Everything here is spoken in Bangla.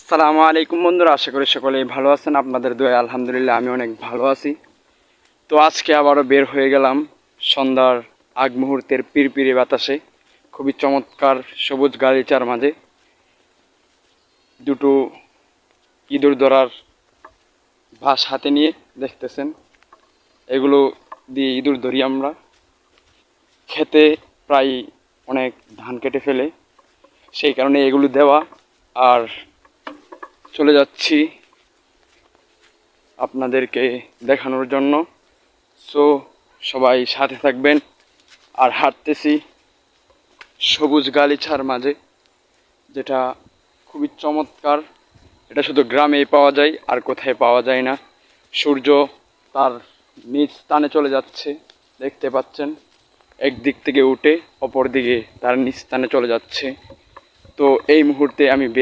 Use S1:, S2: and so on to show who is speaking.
S1: আসসালামু আলাইকুম বন্ধুরা, আশা করি সকলেই ভালো আছেন। আপনাদের দোয়ায় আলহামদুলিল্লাহ আমি অনেক ভালো আছি। তো আজকে আবারও বের হয়ে গেলাম সন্ধ্যার আগ মুহূর্তের পিরপিরে বাতাসে, খুবই চমৎকার সবুজ গালিচার মাঝে দুটো ইঁদুর ধরার বাঁশ হাতে নিয়ে দেখতেছেন। এগুলো দিয়ে ইঁদুর ধরি আমরা। খেতে প্রায় অনেক ধান কেটে ফেলে, সেই কারণে এগুলো দেওয়া। আর চলে যাচ্ছি আপনাদেরকে দেখানোর জন্য। সো সবাই সাথে থাকবেন। আর হাঁটতেছি সবুজ গালিচার মাঝে, যেটা খুবই চমৎকার। এটা শুধু গ্রামেই পাওয়া যায়, আর কোথায় পাওয়া যায় না। সূর্য তার নিজ স্থানে চলে যাচ্ছে, দেখতে পাচ্ছেন। একদিক থেকে উঠে অপর দিকে তার নিজ স্থানে চলে যাচ্ছে। তো এই মুহূর্তে আমি বের